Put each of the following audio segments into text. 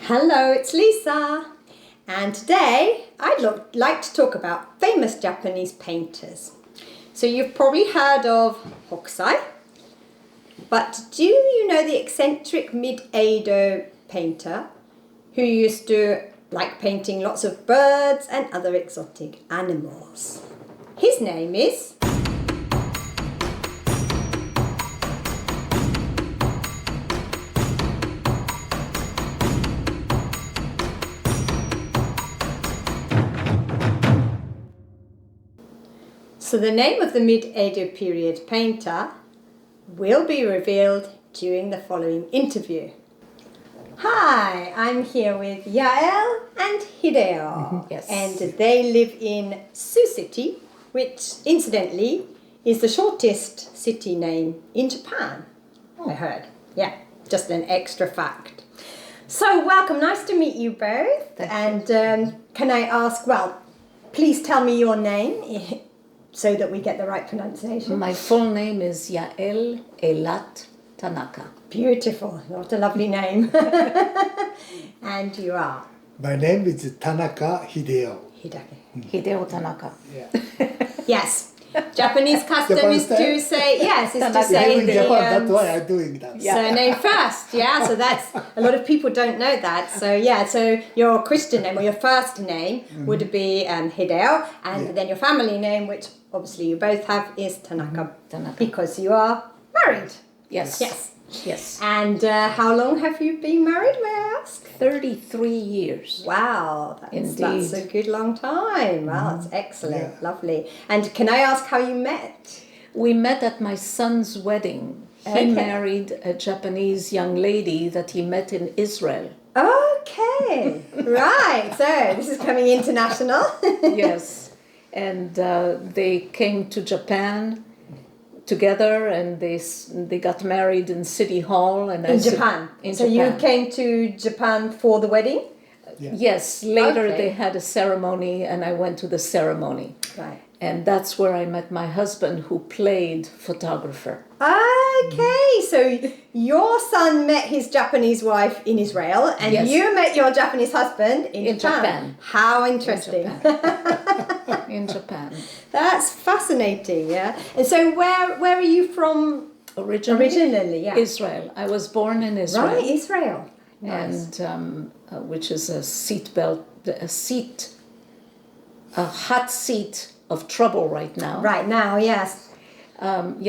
Hello, it's Lisa, and today I'd like to talk about famous Japanese painters. So you've probably heard of Hokusai, but do you know the eccentric mid-Edo painter who used to like painting lots of birds and other exotic animals? His name is So the name of the mid-Edo period painter will be revealed during the following interview. Hi, I'm here with Yael and Hideo. Yes. And they live in Sioux City, which incidentally is the shortest city name in Japan, I heard. Yeah, just an extra fact. So welcome, nice to meet you both. Thank you. Can I ask, please tell me your name so that we get the right pronunciation. My full name is Yael Eilat Tanaka. Beautiful, what a lovely name. And you are? My name is Tanaka Hideo. Hideo Tanaka. Yeah. Yes. Japanese custom Japan is style? to say, yes, is to Tanaka. say In the Japan, that's why I'm doing that. Yeah. surname first. Yeah, so that's, a lot of people don't know that. So yeah, so your Christian name or your first name would be Hideo, and then your family name, which obviously you both have, is Tanaka. Tanaka. Because you are married. Yes. Yes. Yes. And how long have you been married, may I ask? 33 years. Wow, that's Indeed. a good long time. Wow, that's excellent, Yeah. lovely. And can I ask how you met? We met at my son's wedding. He Okay. married a Japanese young lady that he met in Israel. Okay, right. So this is coming international. Yes. And they came to Japan together, and they got married in City Hall. And In Japan. In So Japan. you came to Japan for the wedding? Yeah. Yes, later Okay. they had a ceremony, and I went to the ceremony. Right. And that's where I met my husband, who played photographer. Okay, so your son met his Japanese wife in Israel, and Yes. you met your Japanese husband in In Japan. Japan. How interesting. In Japan. That's fascinating, yeah. And so where are you from originally? Yeah. Israel. I was born in Israel. Right, Israel. Nice. And which is a hot seat of trouble right now. Right now, yes.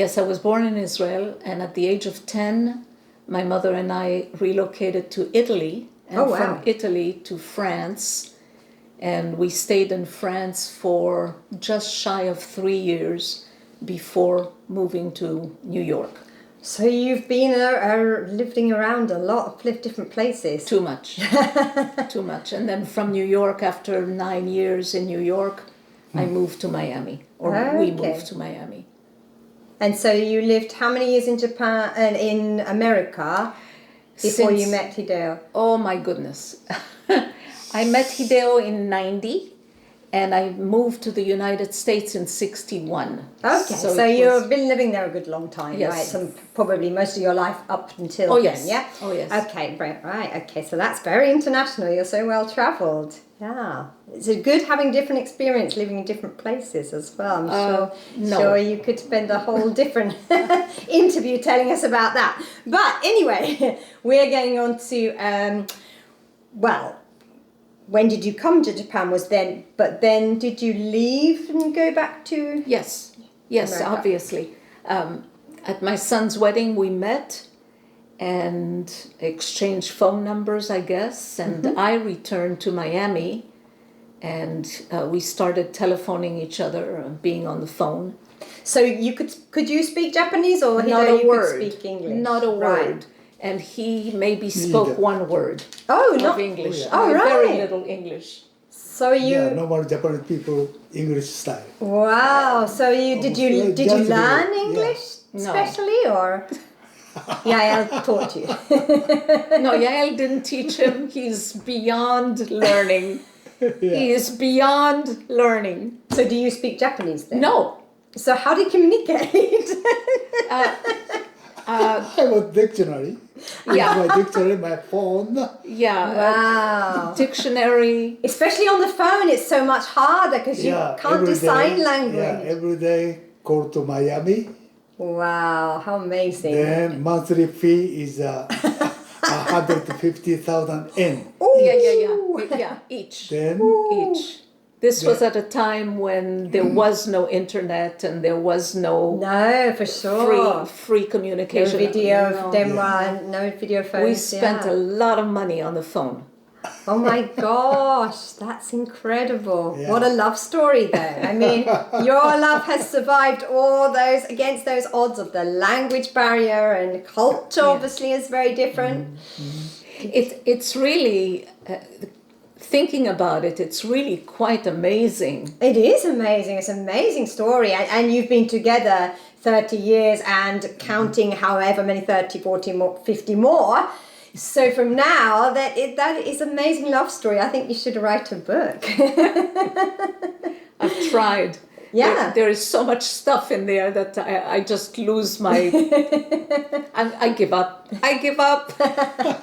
Yes, I was born in Israel, and at the age of 10, my mother and I relocated to Italy, and Oh, wow. from Italy to France, and we stayed in France for just shy of 3 years before moving to New York. So you've been living around a lot of different places. Too much. Too much. And then from New York, after 9 years in New York, I moved to Miami, or we Okay. moved to Miami. And so you lived how many years in Japan and in America before you met Hideo? Oh my goodness. I met Hideo in 90, and I moved to the United States in 61. Okay, so it you've was- been living there a good long time, Yes. right? So probably most of your life up until Oh, yes. then, yeah? Oh, yes. Okay, right. Okay, so that's very international. You're so well travelled. Yeah. It's a good having different experience living in different places as well. I'm no. sure you could spend a whole different interview telling us about that. But anyway, we're getting on to, when did you come to Japan but then did you leave and go back to... Yes, America. obviously. At my son's wedding, we met and exchanged phone numbers, I guess, and I returned to Miami, and we started telephoning each other, being on the phone. So you could you speak Japanese or Not Hideo, a you word. could speak English? Not a Right. word. And he maybe spoke Neither. one word Oh, of not English. Oh, Very right. little English. So you Yeah, normal Japanese people, English style. wow. So you did you Just learn yeah. English No. especially or Yael taught you? No, Yael didn't teach him. He's beyond learning. He is beyond learning. So do you speak Japanese then? No. So how do you communicate? I have a dictionary. Yeah. My dictionary, my phone. Yeah. Wow. Dictionary. Especially on the phone, it's so much harder because you can't do every sign day. language. Yeah, every day go to Miami. Wow, how amazing. Then monthly fee is 150,000 yen. Yeah, each. Then Each. This was at a time when there was no internet and there was no No, for sure. free No communication. video No. of them, no video phones. We spent yeah. a lot of money on the phone. Oh my gosh, that's incredible. Yeah. What a love story though. I mean, your love has survived all those, against those odds of the language barrier, and culture obviously is very different. It's really, thinking about it, it's really quite amazing. It is amazing. It's an amazing story. And you've been together 30 years and counting however many, 30, 40 more, 50 more. So from now, that is an amazing love story. I think you should write a book. I've tried. Yeah. There is so much stuff in there that I just lose my... I give up. I give up.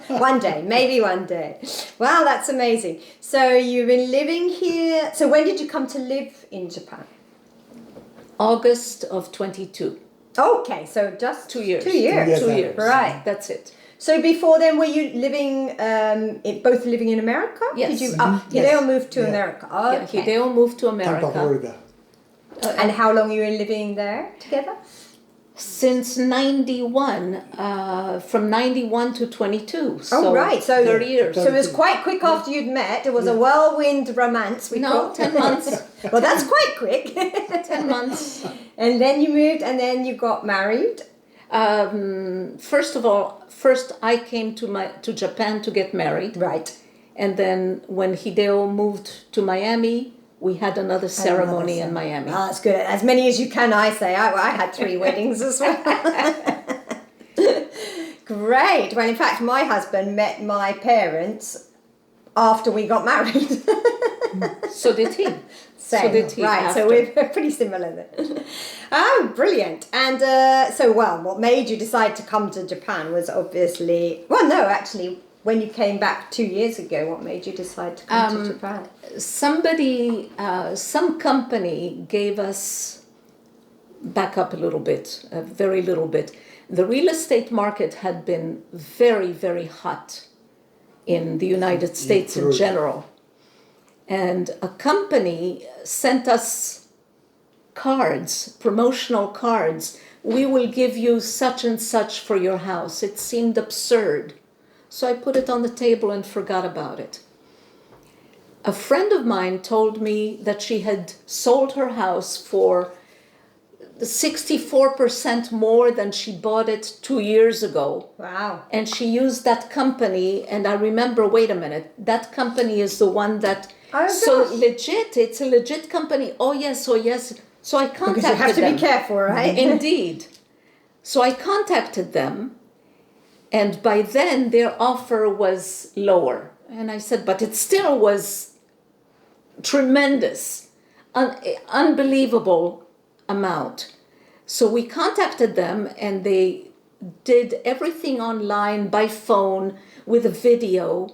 One day, maybe one day. Wow, that's amazing. So you've been living here. So when did you come to live in Japan? August of 22. Okay, so just 2 years. 2 years. 2 years. Right. That's it. So before then, were you living, both living in America? Yes. Did you? Mhm. Hideo Yes. moved to Yeah. America. Yeah, Okay. Hideo moved to America. Tampa, Florida. And how long you were living there together? Since 91, from 91 to 22. So Oh, right. So 30 years. So it was quite quick after you'd met. It was a whirlwind romance. We No, call. 10 months. Well, that's quite quick. 10 months. And then you moved, and then you got married. First I came to Japan to get married. Right. And then when Hideo moved to Miami, we had another ceremony in Miami. Oh, that's good. As many as you can, I say. I had 3 weddings as well. Great. Well, in fact, my husband met my parents after we got married. So did he. Same. So did he. Right, after. so we're pretty similar then. Oh, brilliant. And what made you decide to come to Japan was obviously, actually, when you came back 2 years ago, what made you decide to come to Japan? Some company gave us, back up a little bit, a very little bit. The real estate market had been very, very hot in the United States in general. And a company sent us cards, promotional cards. We will give you such and such for your house. It seemed absurd. So I put it on the table and forgot about it. A friend of mine told me that she had sold her house for 64% more than she bought it 2 years ago. Wow. And she used that company, and I remember, wait a minute, that company is the one that... so gosh. legit, it's a legit company. Oh yes. So I contacted them. Because you have to be careful, right? Indeed. So I contacted them, and by then their offer was lower. And I said, but it still was tremendous, unbelievable amount. So we contacted them, and they did everything online by phone with a video,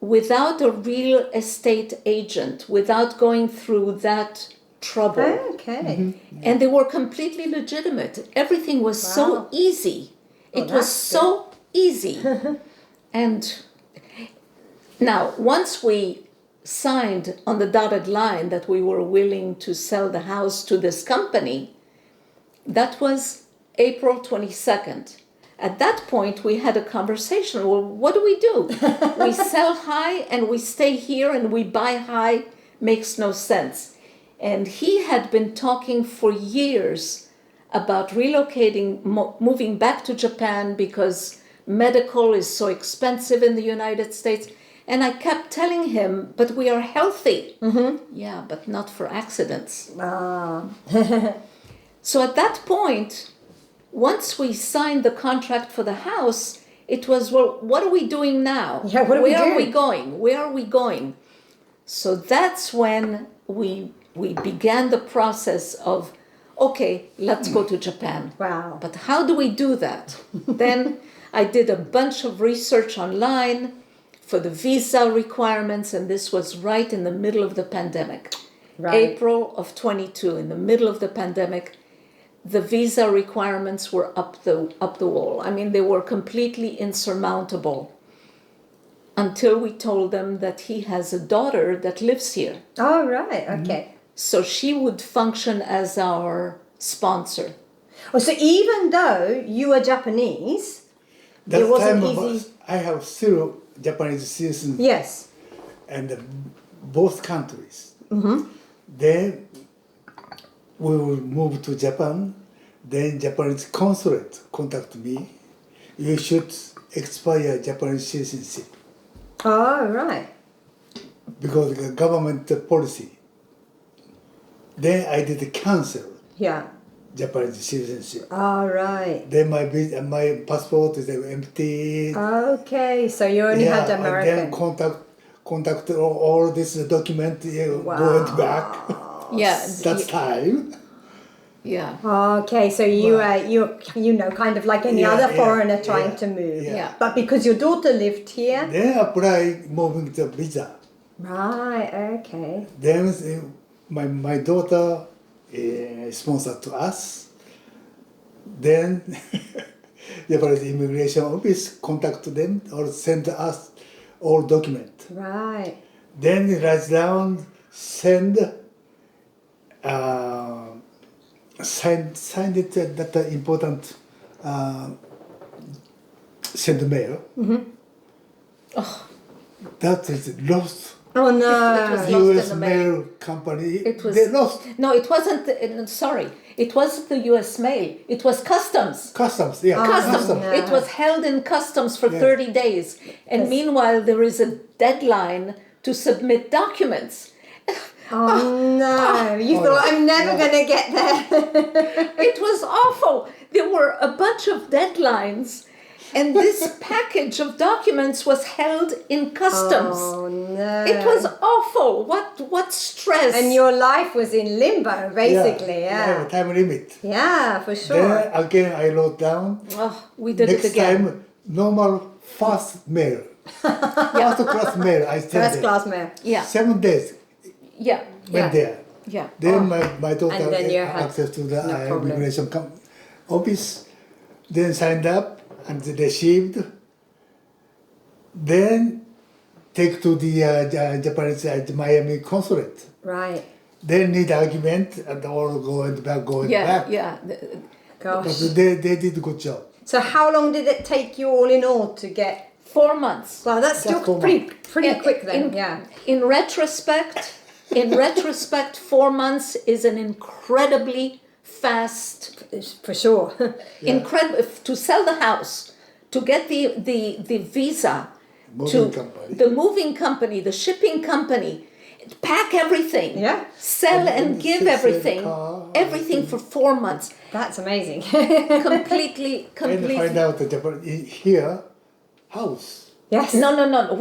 without a real estate agent, without going through that trouble. Okay. And they were completely legitimate. Everything was so easy. It was so easy. And now, once we signed on the dotted line that we were willing to sell the house to this company, that was April 22nd. At that point, we had a conversation. Well, what do? We sell high and we stay here and we buy high? Makes no sense. And he had been talking for years about relocating, moving back to Japan because medical is so expensive in the United States. And I kept telling him, but we are healthy. Mm-hmm. Yeah, but not for accidents. So at that point, once we signed the contract for the house, it was, well, what are we doing now? Yeah, what are we doing? Where are we going? Where are we going? So that's when we began the process of, okay, let's go to Japan. Wow. But how do we do that? Then I did a bunch of research online for the visa requirements, and this was right in the middle of the pandemic. Right. April of 22, in the middle of the pandemic, the visa requirements were up the wall. I mean, they were completely insurmountable until we told them that he has a daughter that lives here. Oh, right. Okay. So she would function as our sponsor. Oh, so even though you are Japanese, That it wasn't time easy. I have still Japanese citizen Yes. and both countries. Then we will move to Japan. Then Japanese consulate contact me. You should expire Japanese citizenship Oh, right. because the government policy. Then I did cancel Yeah. Japanese citizenship. All right. Then my passport is empty. Okay, so you only had and American. then contact all this document going back. Yeah. That's time. Yeah. Okay, so you know, kind of like any Yeah, other yeah, foreigner trying yeah, to move. yeah. But because your daughter lived here. Then apply moving the visa. Right, okay. Then my daughter sponsored to us. Then Japanese immigration office contact them or send us all document. Right. Then write down, send, sign it that important send mail. That is lost. Oh no. was lost in U.S. the mail. mail company. It was- they lost No, it wasn't. Sorry, it wasn't the U.S. mail. It was customs. customs. Yeah, Customs. no. It was held in customs for Yeah. 30 days, and Yes. meanwhile there is a deadline to submit documents. Oh no. You thought I'm never yeah. gonna get there. It was awful. There were a bunch of deadlines, and this package of documents was held in customs. Oh no. It was awful. What stress. And your life was in limbo, basically. Yeah. time limit. Yeah, for sure. Then again, I wrote down. Oh, we did Next it again. time, normal fast mail. First class mail. I sent First them. class mail. Yeah, 7 days yeah, went there. yeah. Then my daughter And then you had access to the no problem. immigration office. Then signed up and received. Then take to the Japanese Miami consulate. Right. They need argument and all going Yeah, back. yeah. But Gosh. they did a good job. So how long did it take you all in all to get? 4 months. Well, that's Just still 4 pretty In- quick then. in- Yeah. In retrospect, 4 months is an incredibly fast, For sure. incredible to sell the house, to get the visa, Moving to company. the moving company, the shipping company, pack everything, Yeah. sell And and then give sell the everything, car, everything for 4 months, That's amazing. completely. And find out the Japanese here house. Yes. No.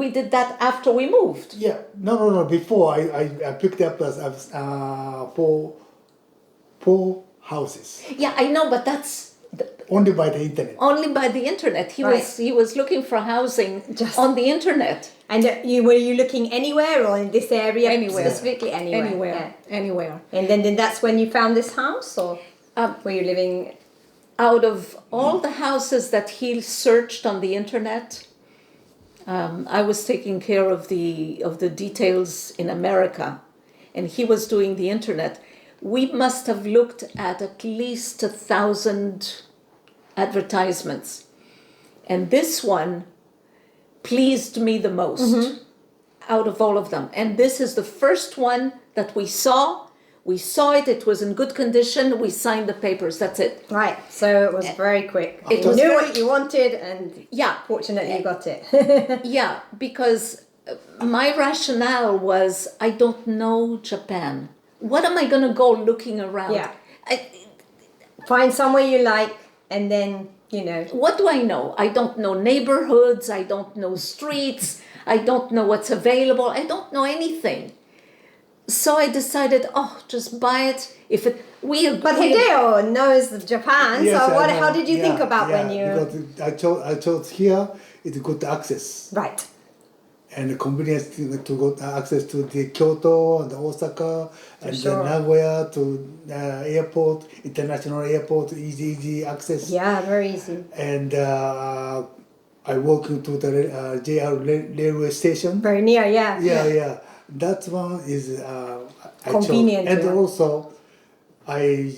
We did that after we moved. Yeah, no. Before I picked up as four houses Yeah, I know, but that's only by the internet. only by the internet. He was looking for housing Just- on the internet. And were you looking anywhere or in this area? Anywhere. Specifically anywhere. Anywhere. Yeah. And then that's when you found this house, or were you living? Out of all the houses that he searched on the internet, I was taking care of the details in America, and he was doing the internet. We must have looked at least 1,000 advertisements, and this one pleased me the most out of all of them. And this is the first one that we saw. We saw it, it was in good condition, we signed the papers, that's it. Right. So it was very quick. It You was knew very- what you wanted, and Yeah, fortunately you got it. yeah, because my rationale was I don't know Japan. What am I going to go looking around? Yeah. I, Find somewhere you like, and then what do I know? I don't know neighborhoods, I don't know streets, I don't know what's available, I don't know anything. so I decided, just buy it. If it we But we- Hideo knows Japan, Yes, so I know. how did you think about when you... Because I chose here, it's good access. Right. And the convenience to go access to the Kyoto and Osaka and sure. then Nagoya to airport, international airport, easy access. Yeah, very easy. And I walk to the JR railway station. Very near, yeah. Yeah. That one is I Convenient, chose. And yeah. also, I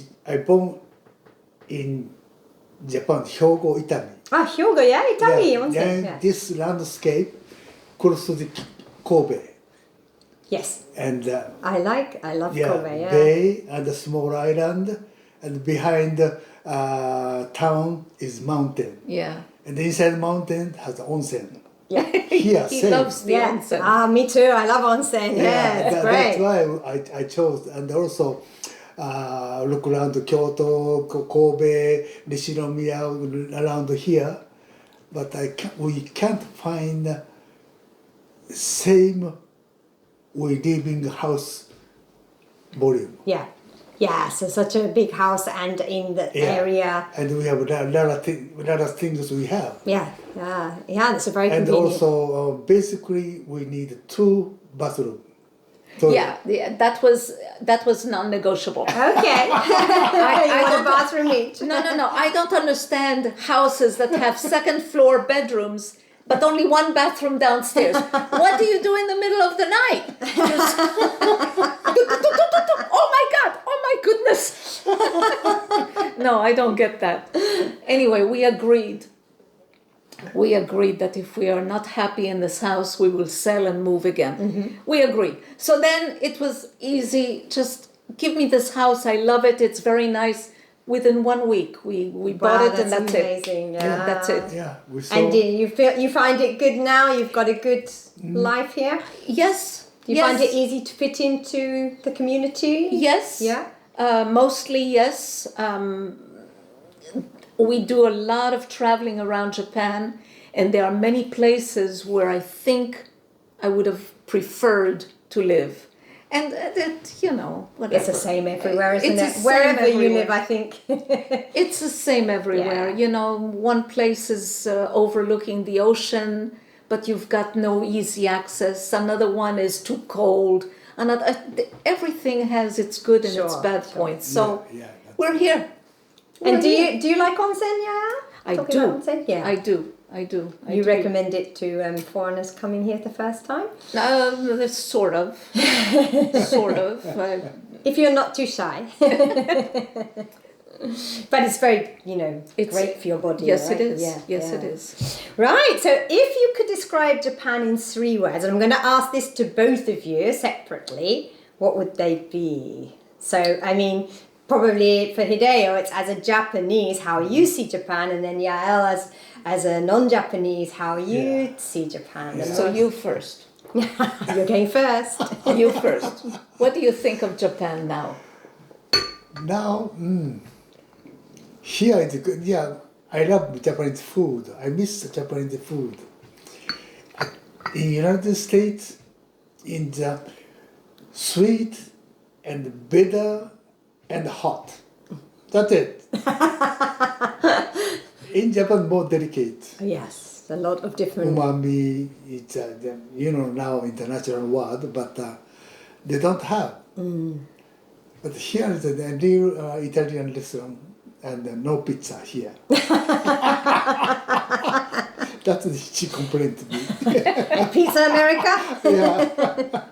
born in Japan, Hyogo, Italy. Ah, Hyogo, yeah, Italy. Yeah, onsen, then yeah. this landscape close to the Kobe. Yes. And I love Kobe, yeah. bay and a small island, and behind town is mountain. yeah. And the inside mountain has onsen. Yeah. Here, He same. loves the Yeah. onsen. Ah, me too. I love onsen. Yeah, it's that's great. why I chose. And also look around Kyoto, Kobe, Nishinomiya, around here. But we can't find same we living house volume. Yeah. Yeah, so such a big house and in the area. And we have a lot of things we have. Yeah, it's a very And convenient. also, basically, we need 2 bathrooms. Yeah, that was non-negotiable. Okay. You want a bathroom each. No. I don't understand houses that have second floor bedrooms, but only one bathroom downstairs. What do you do in the middle of the night? Oh my goodness. No, I don't get that. Anyway, we agreed that if we are not happy in this house, we will sell and move again. Mm-hmm. We agreed. So then it was easy. Just give me this house. I love it. It's very nice. Within 1 week, we bought it, and that's amazing. it. Yeah. That's it. Yeah, we saw. And do you find it good now? You've got a good life here? Yes. Do you find it easy to fit into the community? Yes. Yeah? Mostly yes. We do a lot of traveling around Japan, and there are many places where I think I would have preferred to live. And whatever. It's the same everywhere, isn't It's it? the same Wherever you everywhere. live, I think. It's the same everywhere. Yeah. One place is overlooking the ocean, but you've got no easy access. Another one is too cold. Everything has its good and its Sure, bad sure. points. So Yeah, we're here. And do you like onsen, yeah? I Talking do. about onsen? Yeah. I do. You recommend it to foreigners coming here the first time? Sort of. Sort of. If you're not too shy. But it's very, great for your body. Yes, right? it is. Yeah, Yes, yeah. it is. Right, so if you could describe Japan in 3 words, and I'm going to ask this to both of you separately, what would they be? So, I mean, probably for Hideo, it's as a Japanese, how you see Japan, and then Yael as a non-Japanese, how you see Japan. And So you first. you're going first. You first. What do you think of Japan now? Now, here it's good. Yeah, I love Japanese food. I miss Japanese food. In United States, in the sweet and bitter and hot. That's it. In Japan, more delicate. Yes, a lot of different... Umami, it's now international word, but they don't have. But here is a real Italian restaurant and no pizza here. That's the she complained to me. Pizza America? Yeah.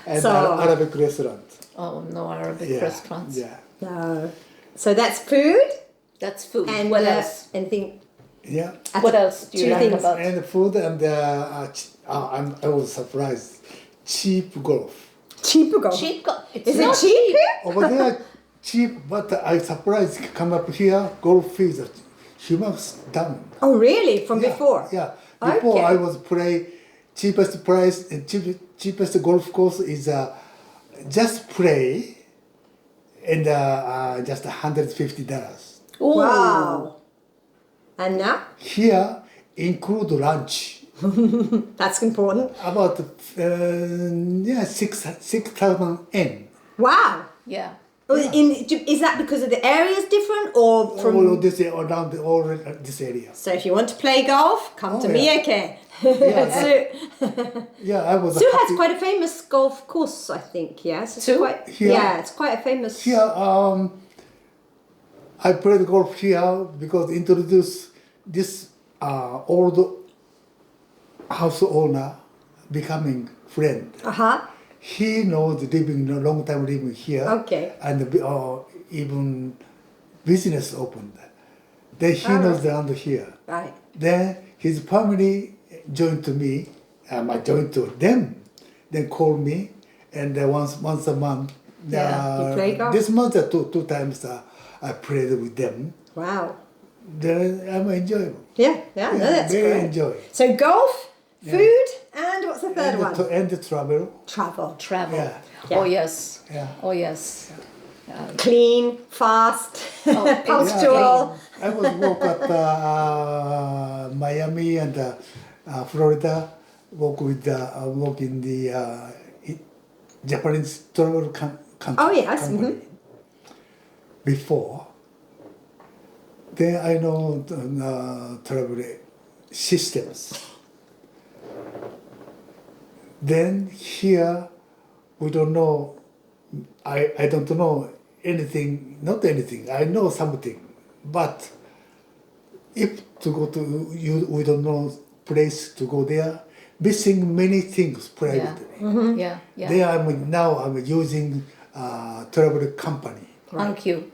And So- Arabic restaurant. Oh, no Arabic Yeah. restaurants. Yeah. No. So that's food? That's food. And What else? anything... Yeah. What else do you Two like things. about? And food and I was surprised. Cheap golf. Cheap golf. Cheap. It's Is not it cheap here? Over there, cheap, but I surprised come up here, golf fees are humans down. Oh, really? From Yeah, before? Yeah. Before Okay. I was play cheapest price and cheapest golf course is just play and just $150. Ooh. Wow. And now? Here include lunch That's important. About 6,000 yen. Wow. Yeah. Is that because of the areas different or from? All this around all this area. So if you want to play golf, come to yeah. Miyake. Yeah, yeah, I was Su has happy. quite a famous golf course, I think. Yes, it's Su? quite. Here? Yeah, it's quite a famous. Here, I played golf here because introduce this old house owner becoming friend. He knows living a long time living here. Okay. And even business opened. Then he Oh, knows right. the under here. Right. Then his family joined to me. I joined to them. Then call me, and once a month. Yeah, you play golf? This month two times I played with them. Wow. Then I'm enjoyable. Yeah, no, that's very great. enjoy. So golf, food, and what's the third one? And the travel. Travel. Travel. Yeah. Oh yes. Yeah. Oh yes. Clean, fast, punctual. I was work at Miami and Florida. Work in the Japanese travel company. Oh, yes, Before, then I know travel systems. Then here, we don't know. I don't know anything. Not anything. I know something, but if to go to we don't know place to go there. Missing many things privately. Yeah. Yeah. There I'm using travel company. Thank you.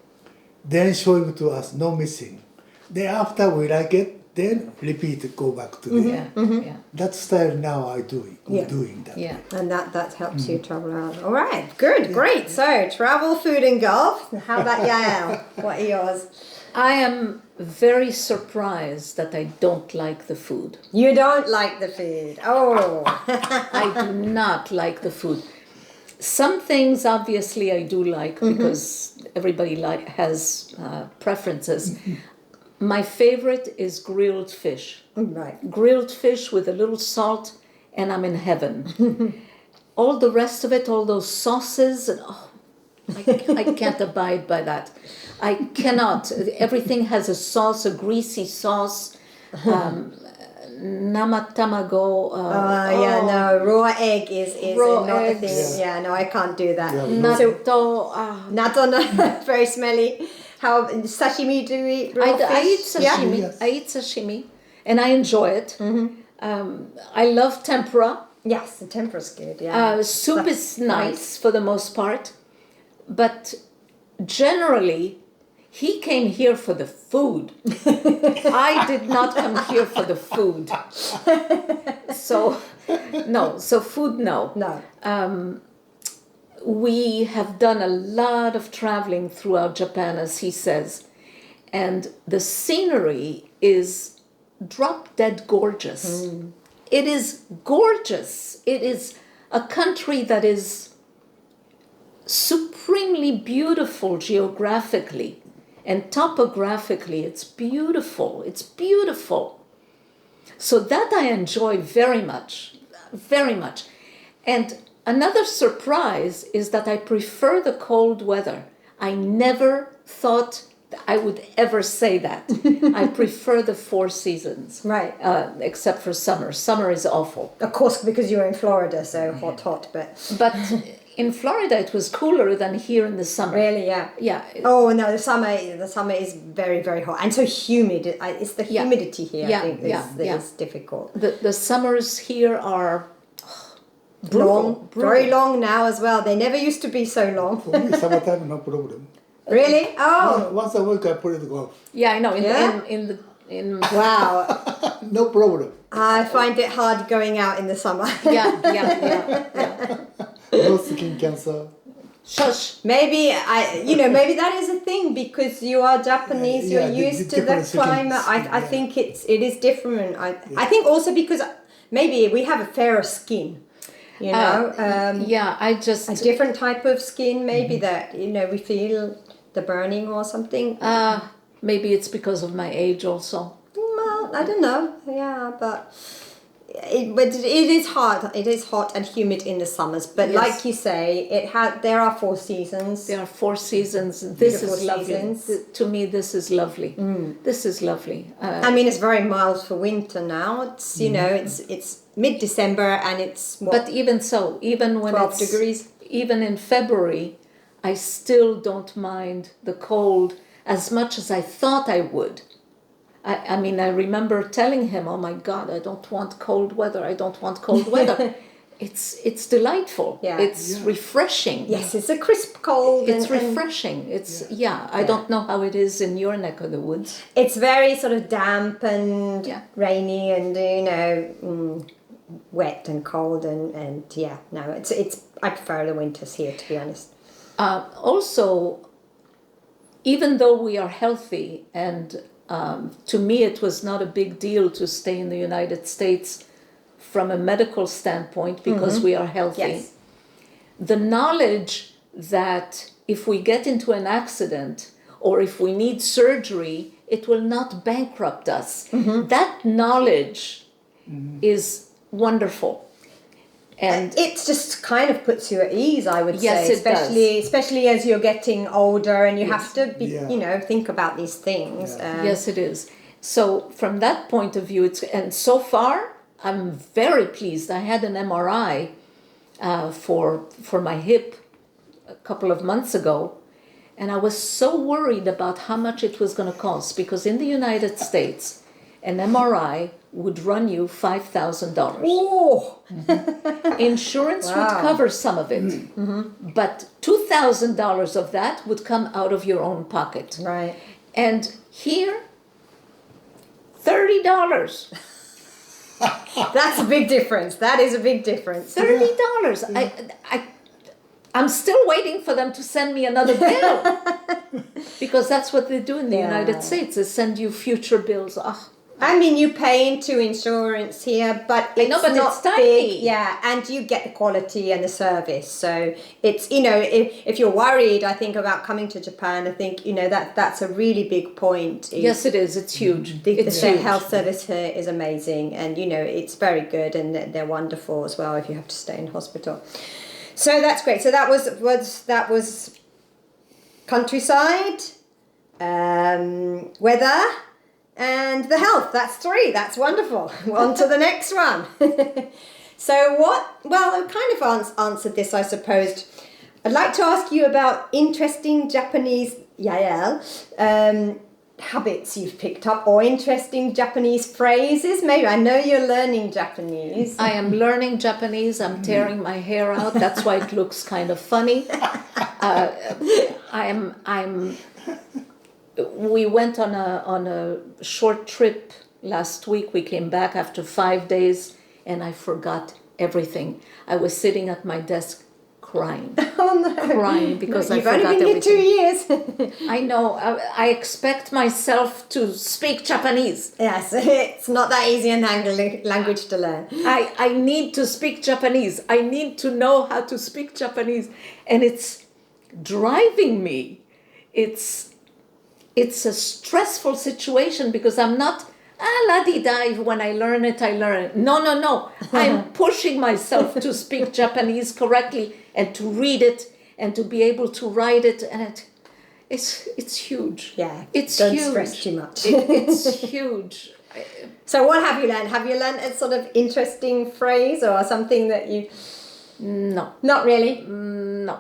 Then showing to us no missing. Then after we like it, then repeat go back to the Yeah. that style now I doing that. Yeah. And that helps you travel around. All right, good, great. So travel, food, and golf. How about Yael? What are yours? I am very surprised that I don't like the food. You don't like the food. Oh. I do not like the food. Some things obviously I do like because everybody has preferences. My favorite is grilled fish. Right. Grilled fish with a little salt, and I'm in heaven. All the rest of it, all those sauces, and I can't abide by that. I cannot. Everything has a sauce, a greasy sauce. Namatamago. Raw egg is Raw not a eggs. thing. Yeah, no, I can't do that. Yeah. Natto. Natto, no, very smelly. How sashimi do you eat? Raw I fish? eat sashimi. Yes. I eat sashimi, and I enjoy it. I love tempura. Yes, the tempera's good. Yeah. Soup That's is nice for the most part, but generally, he came here for the food. I did not come here for the food. So, no. So food, no. No. We have done a lot of traveling throughout Japan, as he says, and the scenery is drop dead gorgeous. It is gorgeous. It is a country that is supremely beautiful geographically, and topographically it's beautiful. It's beautiful. So that I enjoy very much, very much. And another surprise is that I prefer the cold weather. I never thought I would ever say that. I prefer the 4 seasons. Right. Except for summer. Summer is awful. Of course, because you're in Florida, so hot, but... But in Florida it was cooler than here in the summer. Really, yeah. Yeah. Oh, no, the summer is very, very hot. And so humid. It's the humidity here, I think, that is difficult. The summers here are Long, very long now as well. They never used to be so long. For me, summertime no problem. Really? Oh, Once a week I play the golf. Yeah, I know. Yeah? In wow. No problem. I find it hard going out in the summer. yeah. No skin cancer. Shush. Maybe maybe that is a thing because you are Japanese. Yeah, You're the used to the different climate. skin, I think it is different. I think also because maybe we have a fairer skin. You know, I just a different type of skin. Maybe that we feel the burning or something. maybe it's because of my age also. Well, I don't know. Yeah, but but it is hot. It is hot and humid in the summers. But Yes. like you say, there are 4 seasons. There are 4 seasons. This Beautiful is lovely. seasons. To me, this is lovely. This is lovely. I mean, it's very mild for winter now. It's it's mid-December and it's what, but even so, even when 12 it's degrees. even in February, I still don't mind the cold as much as I thought I would. I mean, I remember telling him, "Oh my God, I don't want cold weather. I don't want cold weather." It's delightful. Yeah. It's refreshing. Yes, it's a crisp cold. It's and refreshing. I don't know how it is in your neck of the woods. it's very sort of damp and Yeah. rainy and wet and cold and no, it's I prefer the winters here, to be honest. Also, even though we are healthy, and to me it was not a big deal to stay in the United States from a medical standpoint because we are healthy. Yes. The knowledge that if we get into an accident or if we need surgery, it will not bankrupt us. That knowledge is wonderful. And It just kind of puts you at ease, I would Yes, say, it does. especially as you're getting older and you have to be, Yeah. think about these things. yes, it is. So from that point of view, and so far I'm very pleased. I had an MRI for my hip a couple of months ago, and I was so worried about how much it was going to cost, because in the United States, an MRI would run you $5,000. Oh, Insurance would Wow. cover some of it, but $2,000 of that would come out of your own pocket. right. And here, $30. That's a big difference. That is a big difference. $30. I'm still waiting for them to send me another bill. Because that's what they do in the Yeah. United States. They send you future bills. Oh, I mean, you pay into insurance here, but it's know, but not it's tiny. big. Yeah, and you get the quality and the service. So it's, if you're worried, I think, about coming to Japan, I think, that's a really big point. yes, it is. It's huge. The It's huge. health service here is amazing, and it's very good, and they're wonderful as well if you have to stay in hospital. So that's great. So that was countryside, weather, and the health. That's 3. That's wonderful. On to the next one. So I kind of answered this, I suppose. I'd like to ask you about interesting Japanese habits you've picked up, or interesting Japanese phrases. Maybe, I know you're learning Japanese. I am learning Japanese. I'm tearing my hair out. That's why it looks kind of funny. We went on a short trip last week. We came back after 5 days, and I forgot everything. I was sitting at my desk crying. Oh no! Crying because I You've forgot only been everything. here 2 years. I know. I expect myself to speak Japanese. Yes, it's not that easy a language to learn. I need to speak Japanese. I need to know how to speak Japanese. And it's driving me. It's a stressful situation because I'm not, la-di-da, when I learn it, I learn it. No. I'm pushing myself to speak Japanese correctly and to read it and to be able to write it. And it's huge. Yeah, It's don't huge. stress too much. It's huge. So what have you learned? Have you learned a sort of interesting phrase or something that you... No. Not really? No.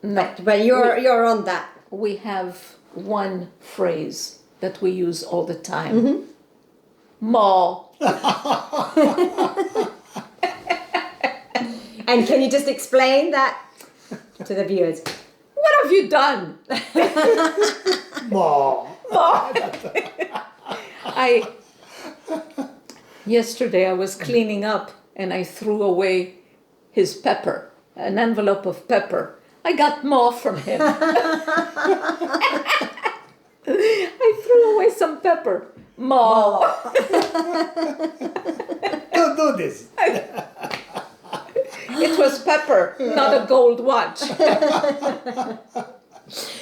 But you're on that. We have one phrase that we use all the time. Mo. And can you just explain that to the viewers? What have you done? More. Yesterday I was cleaning up and I threw away his pepper, an envelope of pepper. I got more from him. I threw away some pepper. More. Don't do this. It was pepper, not a gold watch.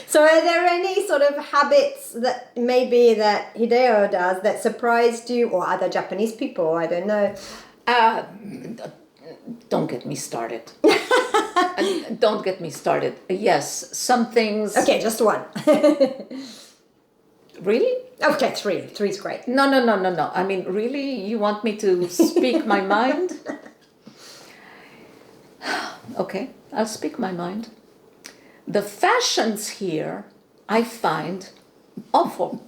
So are there any sort of habits that maybe that Hideo does that surprised you, or other Japanese people, I don't know? Don't get me started. Don't get me started. Yes, some things. Okay, just one. Really? Okay, three. Three's great. No. I mean, really? You want me to speak my mind? Okay, I'll speak my mind. The fashions here, I find awful.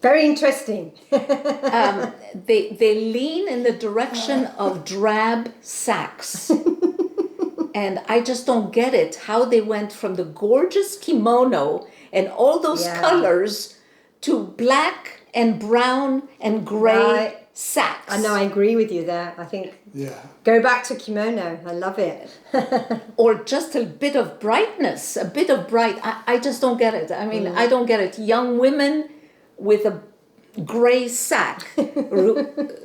Very interesting. They lean in the direction of drab sacks. And I just don't get it, how they went from the gorgeous kimono and all those colors to black and brown and gray sacks. I know, I agree with you there. I think go back to kimono. I love it. Or just a bit of brightness, a bit of bright. I just don't get it. I mean, I don't get it. Young women with a gray sack.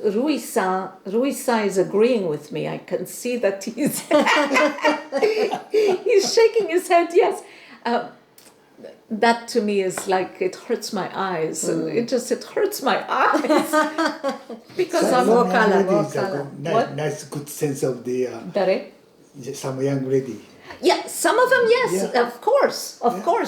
Rui-san is agreeing with me. I can see that he's he's shaking his head. Yes, that to me is like it hurts my eyes. It hurts my eyes because I'm more color, more color. Nice, good sense of the some young lady. Yeah, some of them, yes, of course,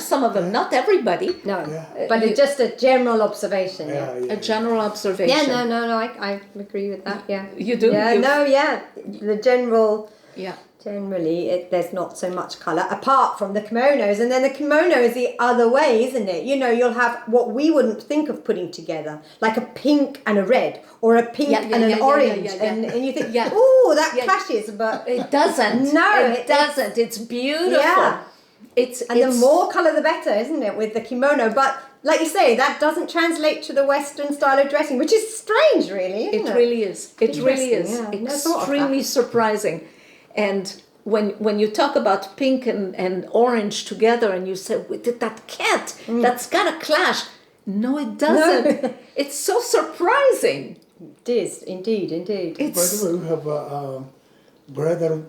some of them, not everybody. No, but it's just a general observation. A general observation. Yeah, no, I agree with that. Yeah, you do. Yeah, the general. Yeah. Generally, there's not so much colour apart from the kimonos, and then the kimono is the other way, isn't it? You know, you'll have what we wouldn't think of putting together, like a pink and a red, or a pink and an orange, and you think, oh, that clashes, but it doesn't. No, it doesn't. It's beautiful. Yeah, it's the more colour, the better, isn't it? With the kimono, but like you say, that doesn't translate to the Western style of dressing, which is strange, really. Isn't it? It really is. It really is Yeah. extremely surprising. And when you talk about pink and orange together, and you say that's gotta clash. No, it doesn't. No. It's so surprising. It is indeed. By the way, we have a bridal.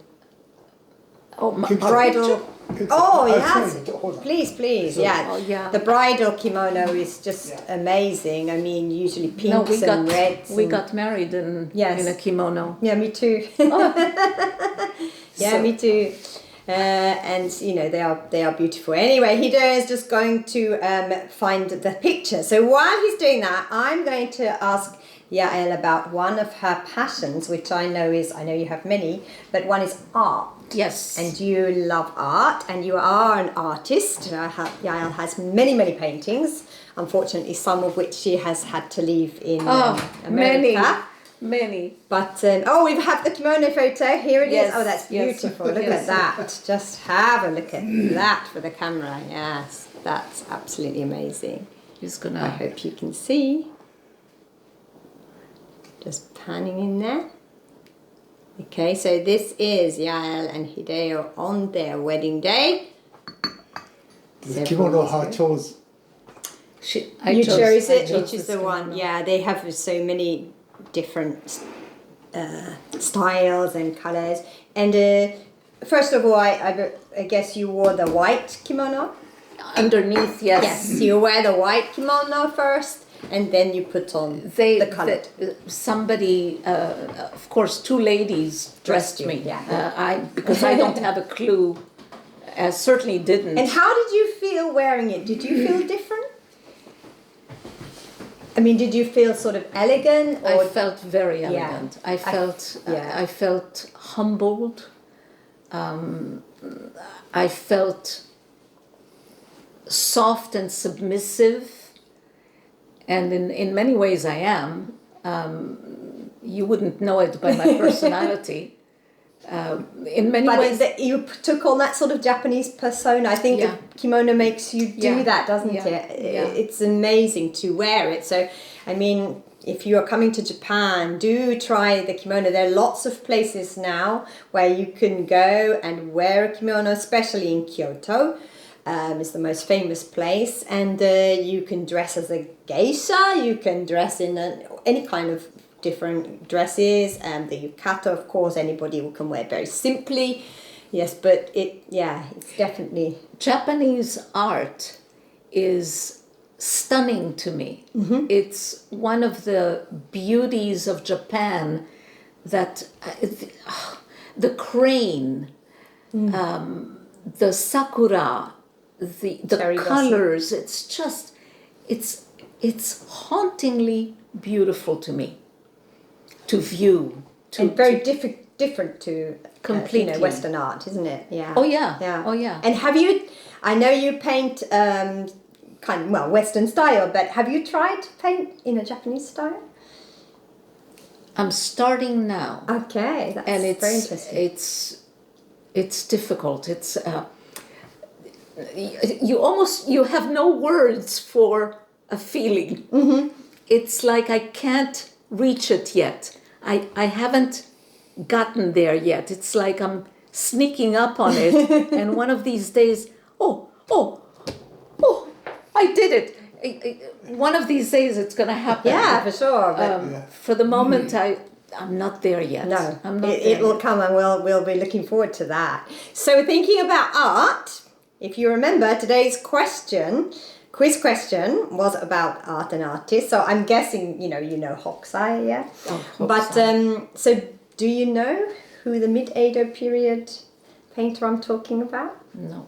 Bridal. Oh yes, sorry, please, sorry. yeah. Oh, yeah. The bridal kimono is just amazing. I mean, usually pinks and reds. We got married in a kimono. Yeah, me too. Yeah, me too. And you know they are beautiful. Anyway, Hideo is just going to find the picture. So while he's doing that, I'm going to ask Yael about one of her passions, which I know you have many, but one is art. Yes. And you love art, and you are an artist. Yael has many paintings, unfortunately some of which she has had to leave in America. Many. But, we have the kimono photo. Here it is. Oh, that's beautiful. Yes. Look at that. Just have a look at that for the camera. Yes, that's absolutely amazing. I hope you can see. Just panning in there. Okay, so this is Yael and Hideo on their wedding day. The kimono her chose. You chose it, which is the one. Yeah, they have so many different styles and colours. And first of all, I guess you wore the white kimono? Underneath, yes. Yes, you wear the white kimono first. And then you put on the coloured. Somebody, of course, two ladies dressed me. Yeah. Because I don't have a clue. I certainly didn't. And how did you feel wearing it? Did you feel different? I mean, did you feel sort of elegant? Or? I felt very elegant. I felt humbled. I felt soft and submissive. And in many ways I am. You wouldn't know it by my personality. In many ways... you took on that sort of Japanese persona. I think a kimono makes you do that, doesn't it? It's amazing to wear it. So, I mean, if you are coming to Japan, do try the kimono. There are lots of places now where you can go and wear a kimono, especially in Kyoto. It's the most famous place, and you can dress as a geisha, you can dress in any kind of different dresses, and the yukata, of course, anybody can wear very simply. Yes, but it's definitely... Japanese art is stunning to me. Mm-hmm. It's one of the beauties of Japan that the crane, the sakura, the Cherry blossom. colors, it's hauntingly beautiful to me to view. And very different to Completely. Western art, isn't it? Yeah. Oh, yeah. Yeah. Oh, yeah. And have you? I know you paint Western style, but have you tried to paint in a Japanese style? I'm starting now. Okay, that's And it's very interesting. it's difficult. It's you have no words for a feeling. Mm-hmm. It's like I can't reach it yet. I haven't gotten there yet. It's like I'm sneaking up on it, and one of these days, oh, I did it. One of these days it's going to happen. Yeah, for sure. But For the moment, I'm not there yet. no, I'm not it will yet. come, and we'll be looking forward to that. So, thinking about art, if you remember, today's quiz question was about art and artists. So I'm guessing you know Hokusai, yeah. Oh, But so do you know who the mid-Edo period painter I'm talking about? No.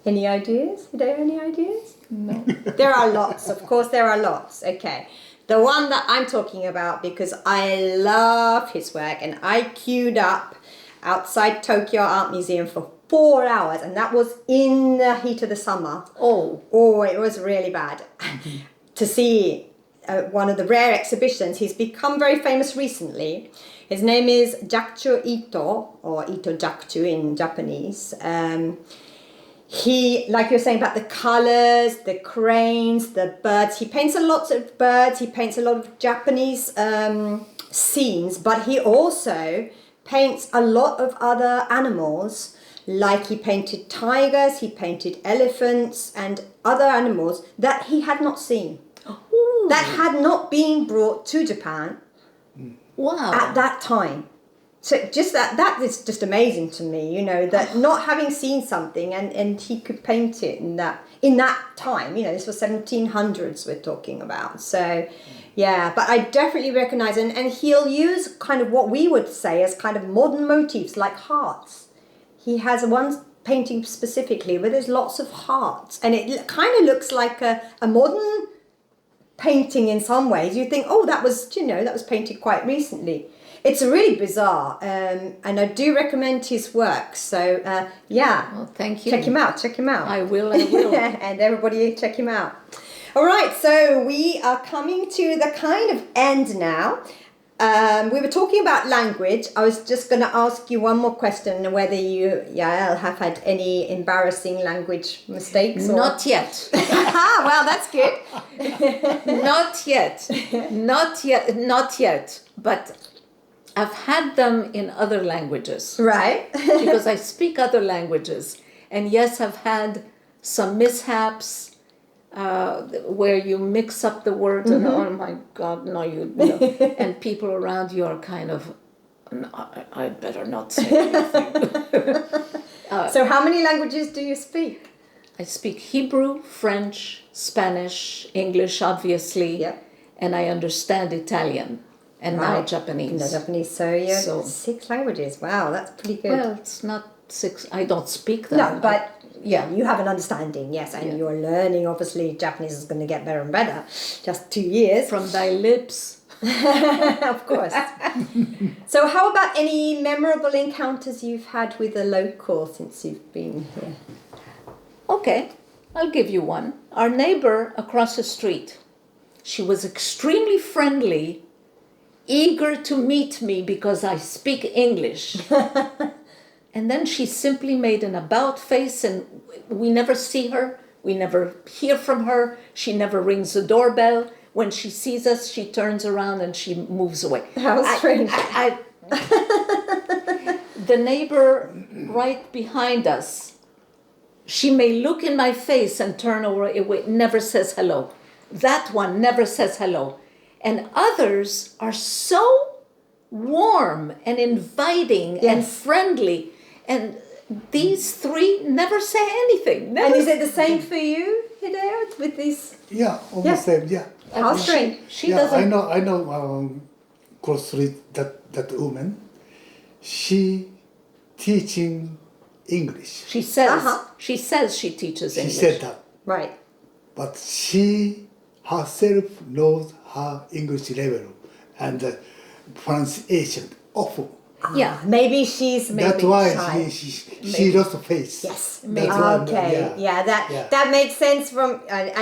Any ideas? Hideo, any ideas? No. There are lots, of course there are lots. Okay. The one that I'm talking about, because I love his work, and I queued up outside Tokyo Art Museum for 4 hours, and that was in the heat of the summer. Oh, it was really bad. To see one of the rare exhibitions. He's become very famous recently. His name is Jakuchu Ito, or Ito Jakuchu in Japanese. He, like you're saying about the colours, the cranes, the birds, he paints a lot of birds, he paints a lot of Japanese scenes, but he also paints a lot of other animals, like he painted tigers, he painted elephants and other animals that he had not seen. Ooh. That had not been brought to Japan Wow. at that time. So just that is just amazing to me, that not having seen something and he could paint it in that time, this was 1700s we're talking about. So yeah, but I definitely recognize and he'll use kind of what we would say as kind of modern motifs like hearts. He has one painting specifically where there's lots of hearts and it kind of looks like a modern painting in some ways. You think, oh, that was painted quite recently. It's really bizarre, and I do recommend his work. So, yeah. Well, thank you. Check him out. I will. And everybody check him out. All right, so we are coming to the kind of end now. We were talking about language. I was just going to ask you one more question, whether you, Yael, have had any embarrassing language mistakes? Or... Not yet. Well, that's good. Not yet. But I've had them in other languages. Right. Because I speak other languages. And yes, I've had some mishaps where you mix up the words and oh my God, no, and people around you are kind of, no, I better not say anything. So how many languages do you speak? I speak Hebrew, French, Spanish, English, obviously, Yeah. and I understand Italian. And now Japanese. No, Japanese. So you're 6 languages. Wow, that's pretty good. Well, it's not 6. I don't speak them. No, but yeah, you have an understanding, yes, and you're learning. Obviously, Japanese is going to get better and better. Just 2 years. From thy lips. Of course. So how about any memorable encounters you've had with a local since you've been here? Okay, I'll give you one. Our neighbor across the street, she was extremely friendly, eager to meet me because I speak English. And then she simply made an about face and we never see her. We never hear from her. She never rings the doorbell. When she sees us, she turns around and she moves away. How strange. The neighbor right behind us, she may look in my face and turn away, never says hello. That one never says hello. And others are so warm and inviting and friendly. And these 3 never say anything. Never. And is it the same for you, Hideo, with these? Yeah, almost same. Yeah. How strange. She doesn't. I know cross street, that woman, she teaching English. She says Uh-huh. she teaches She English. said that. Right. But she herself knows her English level and pronunciation awful. Yeah. Maybe she's That's why shy. she lost face. Yes. Maybe. That's why, Okay. Yeah. That Yeah. that makes sense from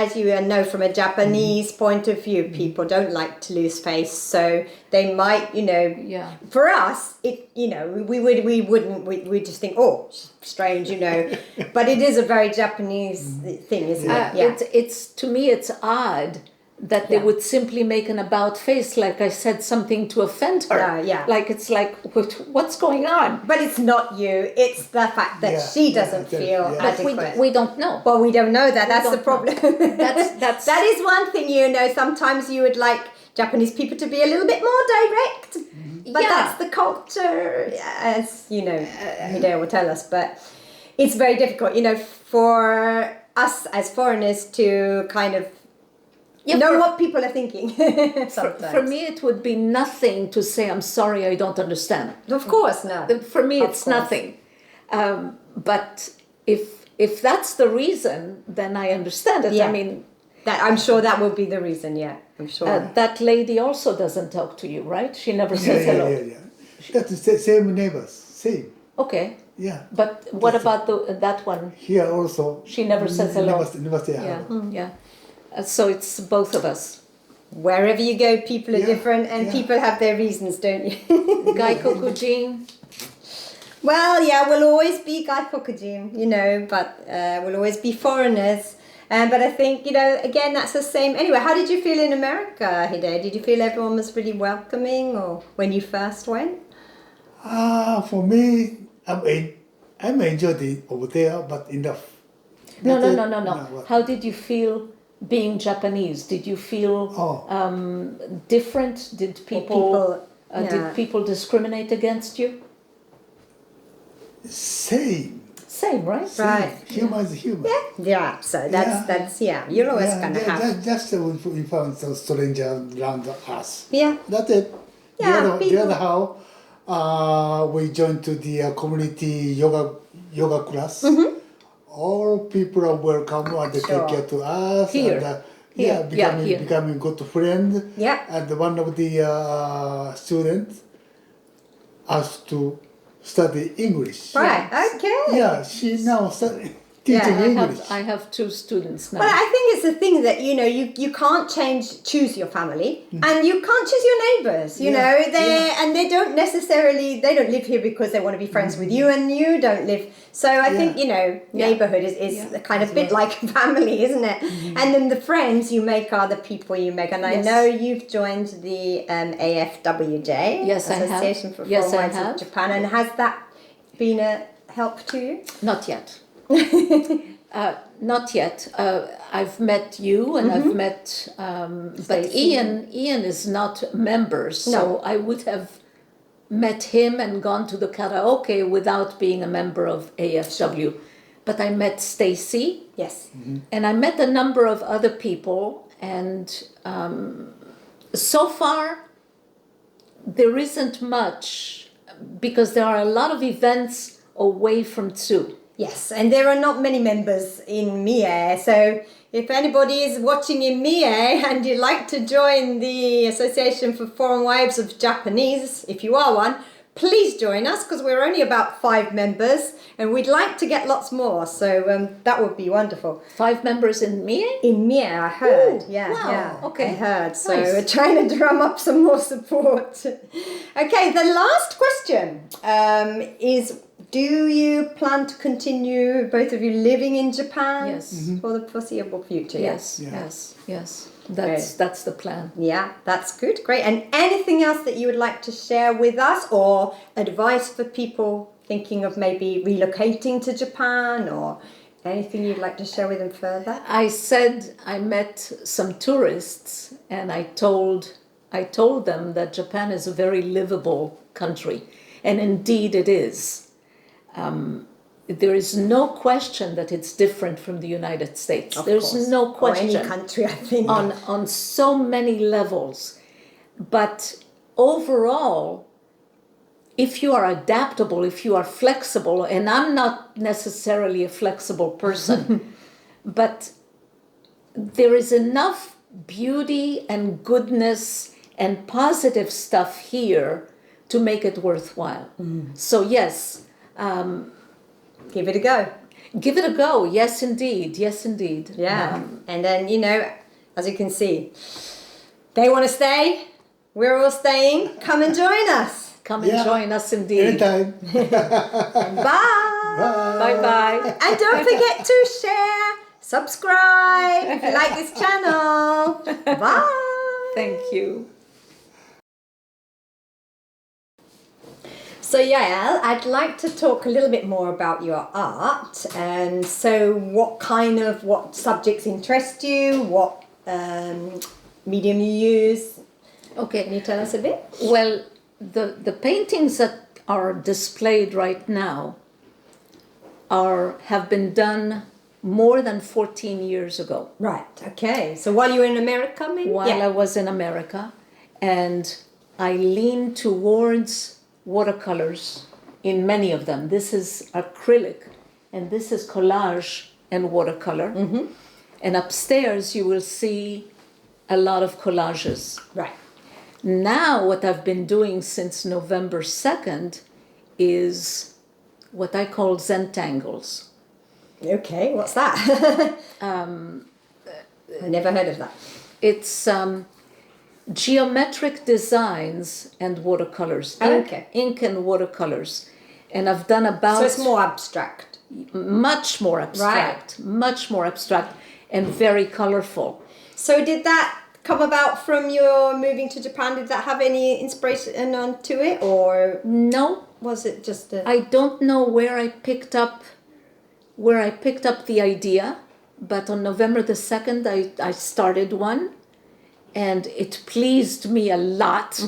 as you know from a Japanese point of view. People don't like to lose face, so they might, Yeah. For us, we just think, oh, strange, But it is a very Japanese thing, isn't it? Yeah. It's to me it's odd that they Yeah. would simply make an about face, like I said something to offend her. Yeah. Like it's like what's going on? But it's not you. It's the fact that Yeah, she doesn't yeah, feel yeah. But adequate. we don't know. Well, we don't know that. That's the don't know. problem. That's That is one thing, Sometimes you would like Japanese people to be a little bit more direct. But Yeah. that's the culture, as Hideo will tell us. But it's very difficult, for us as foreigners to kind of know what people are thinking. Sometimes. For me, it would be nothing to say, I'm sorry, I don't understand. Of course, no. For me, Of it's course. nothing. But if that's the reason, then I understand it. Yeah. I mean, I'm sure that will be the reason, yeah. I'm sure. that lady also doesn't talk to you, right? She never Yeah, says hello. yeah. That's the same neighbors, same. Okay. Yeah. But what about that one? Here also. She never says hello. Never say Yeah, hello. yeah. So it's both of us. Wherever you go, people are Yeah, different, and yeah. people have their reasons, don't you? Gaikokujin. Well, yeah, we'll always be gaikokujin, but we'll always be foreigners. But I think, again, that's the same. Anyway, how did you feel in America, Hide? Did you feel everyone was really welcoming, or when you first went? For me, I'm enjoyed it over there, but enough. No. What? How did you feel being Japanese? Did you feel different? Did people, did people discriminate against you? Same. Same, right? Right. Human is human. Yeah, so that's you're always going to have. Just we found some stranger around us. Yeah. That's it. Yeah, the people- other how we joined to the community yoga class. Mm-hmm. All people are welcome and they Sure. take care to us. Here. And, Here. Here. becoming good friend. Yeah. And one of the students asked to study English. Right, okay. Yeah, she now teaching English. I have 2 students now. But I think it's the thing that you can't choose your family, and you can't choose your neighbours. And they don't live here because they want to be friends with you, and you don't live. So I think neighbourhood is kind of a bit like a family, isn't it? And then the friends you make are the people you make. And I Yes. know you've joined the AFWJ, Yes, I have. Association for Yes, Foreign I Wives of have. Japan, and has that been a help to you? Not yet. Not yet. I've met you and I've met, but Stacey. Ian is not a member, so No. I would have met him and gone to the karaoke without being a member of AFW. But I met Stacy Yes. and I met a number of other people, and so far there isn't much because there are a lot of events away from Tsu. Yes, and there are not many members in Mie, so if anybody is watching in Mie and you'd like to join the Association for Foreign Wives of Japanese, if you are one, please join us because we're only about 5 members and we'd like to get lots more, so that would be wonderful. 5 members in Mie? In Mie, I heard. Ooh, yeah, wow, yeah. okay. I heard. So Nice. we're trying to drum up some more support. Okay, the last question is, do you plan to continue, both of you, living in Japan Yes. for the foreseeable future? Yes, Yeah. yes. That's the plan. Yeah, that's good. Great. And anything else that you would like to share with us, or advice for people thinking of maybe relocating to Japan, or anything you'd like to share with them further? I said I met some tourists and I told them that Japan is a very livable country, and indeed it is. There is no question that it's different from the United States. There's course. no Or question. any country, I think. on so many levels. But overall, if you are adaptable, if you are flexible, and I'm not necessarily a flexible person, but there is enough beauty and goodness and positive stuff here to make it worthwhile. So yes, Give it a go. give it a go. Yes, indeed. Yes, indeed. Yeah. And then, you know, as you can see, they want to stay. We're all staying. Come and join us. Come and join us indeed. Anytime. Bye. Bye bye. And don't forget to share, subscribe if you like this channel. Bye. Thank you. So Yael, I'd like to talk a little bit more about your art. And so what subjects interest you? What medium you use? Okay. Can you tell us a bit? Well, the paintings that are displayed right now have been done more than 14 years ago. Right, okay. So while you were in America, maybe? While I was in America, and I leaned towards watercolors in many of them. This is acrylic, and this is collage and watercolor. And upstairs you will see a lot of collages. Right. Now what I've been doing since November 2nd is what I call Zentangles. Okay, what's that? I never heard of that. It's geometric designs and watercolors. Okay. Ink and watercolors. And I've done about... So it's more abstract. Much more abstract. Much more abstract and very colorful. So did that come about from your moving to Japan? Did that have any inspiration onto it, or No, was it just a... I don't know where I picked up the idea, but on November the 2nd I started one, and it pleased me a lot.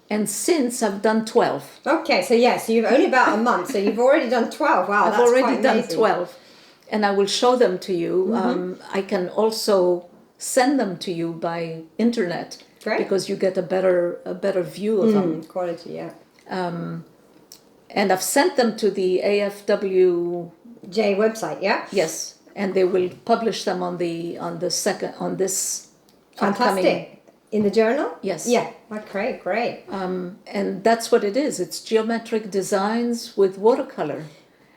And since I've done 12. Okay, so yes, you've only about a month, so you've already done 12. Wow, I've that's already quite done amazing. 12, and I will show them to you. I can also send them to you by internet. Great. Because you get a better view of them. Quality, yeah. And I've sent them to the AFW. J website, yeah. Yes, and they will publish them on this upcoming. Fantastic. In the journal? Yes. Yeah. Okay, great. And that's what it is. It's geometric designs with watercolor.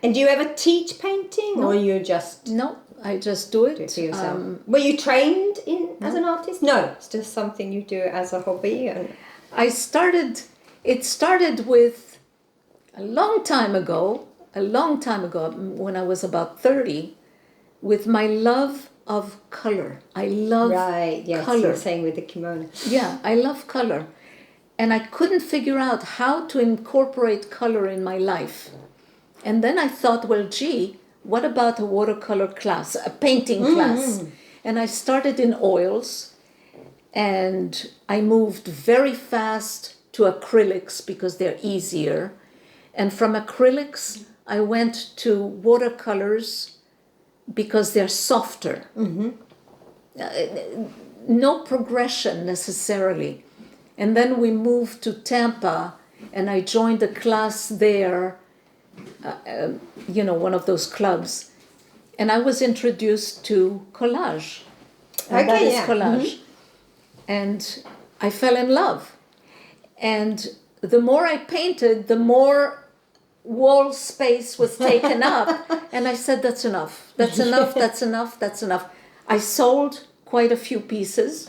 And do you ever teach painting, or you just No, I just do it. do it for yourself? Were you trained as an artist? No, it's just something you do as a hobby. And It started with a long time ago, when I was about 30, with my love of color. I love right, yes, color. you're saying with the kimono. Yeah, I love color. And I couldn't figure out how to incorporate color in my life. And then I thought, well, gee, what about a watercolor class, a painting class? And I started in oils, and I moved very fast to acrylics because they're easier. And from acrylics, I went to watercolors because they're softer. No progression necessarily. And then we moved to Tampa, and I joined a class there, one of those clubs. And I was introduced to collage. And that is collage. And I fell in love. And the more I painted, the more wall space was taken up, and I said, that's enough. That's enough. That's enough. That's enough. I sold quite a few pieces.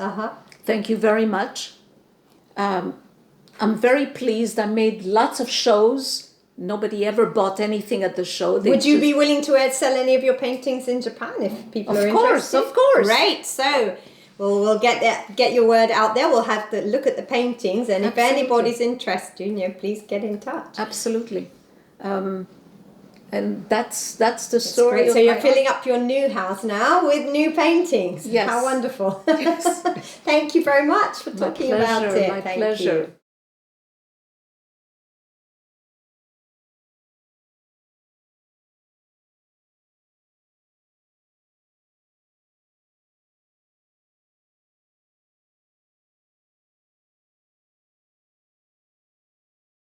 Thank you very much. I'm very pleased. I made lots of shows. Nobody ever bought anything at the show. Would you be willing to sell any of your paintings in Japan if people are interested? Of course. Great. So we'll get your word out there. We'll have to look at the paintings, and if anybody's interested, please get in touch. Absolutely. And that's the story. So you're filling up your new house now with new paintings. Yes. How wonderful. Thank you very much for talking about it. My Thank pleasure. you.